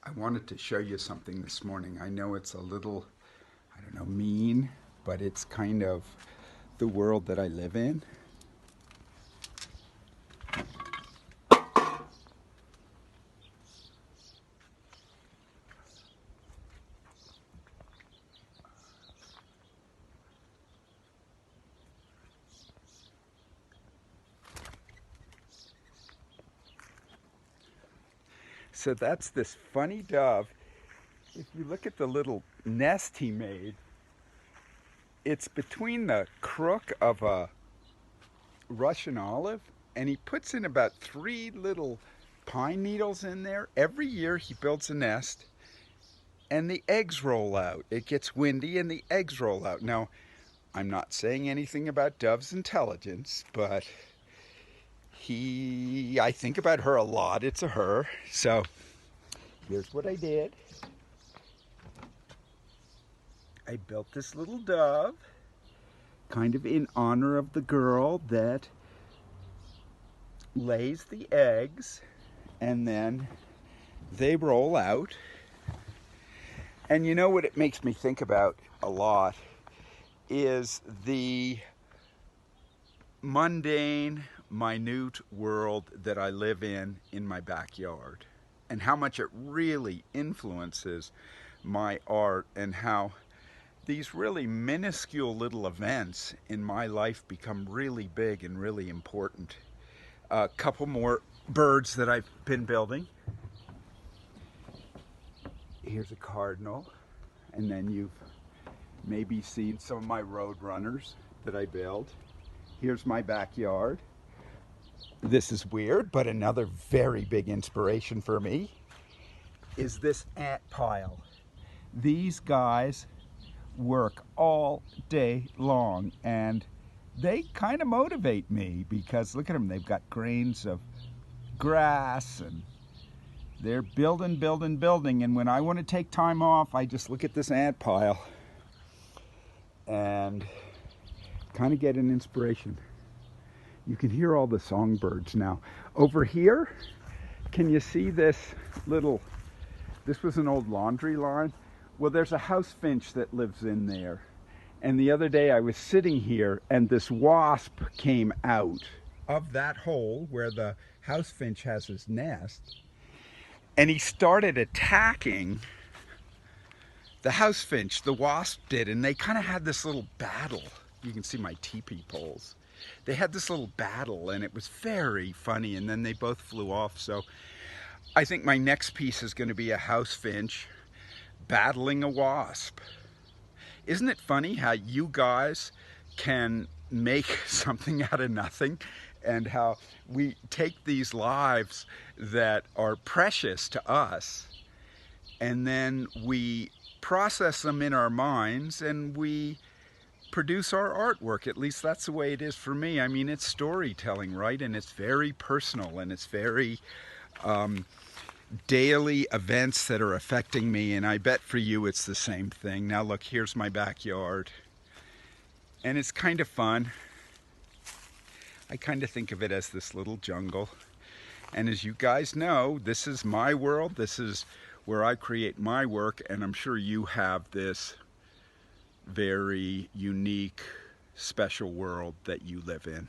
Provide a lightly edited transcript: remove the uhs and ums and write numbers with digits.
I wanted to show you something this morning. I know it's a little, I don't know, mean, but it's kind of the world that I live in. So that's this funny dove. If you look at the little nest he made, it's between the crook of a Russian olive, and he puts in about 3 little pine needles in there. Every year he builds a nest, and the eggs roll out. It gets windy, and the eggs roll out. Now, I'm not saying anything about Dove's intelligence, but I think about her a lot. It's a her. So here's what I did. I built this little dove, kind of in honor of the girl that lays the eggs, and then they roll out. And you know what it makes me think about a lot is the mundane, minute world that I live in my backyard, and how much it really influences my art, and how these really minuscule little events in my life become really big and really important. A couple more birds that I've been building. Here's a cardinal, and then you've maybe seen some of my road runners that I build. Here's my backyard. This is weird, but another very big inspiration for me is this ant pile. These guys work all day long, and they kind of motivate me because look at them, they've got grains of grass, and they're building, and when I want to take time off, I just look at this ant pile and kind of get an inspiration. You can hear all the songbirds now. Over here, can you see this was an old laundry line. Well, there's a house finch that lives in there. And the other day I was sitting here and this wasp came out of that hole where the house finch has his nest. And he started attacking the house finch, the wasp did, and they kind of had this little battle. You can see my teepee poles. They had this little battle, and it was very funny, and then they both flew off. So I think my next piece is going to be a house finch battling a wasp. Isn't it funny how you guys can make something out of nothing, and how we take these lives that are precious to us, and then we process them in our minds, and we produce our artwork. At least that's the way it is for me. I mean, it's storytelling, right? And it's very personal, and it's very daily events that are affecting me, and I bet for you it's the same thing. Now look, here's my backyard, and it's kind of fun. I kind of think of it as this little jungle, and as you guys know, this is my world. This is where I create my work, and I'm sure you have this very unique, special world that you live in.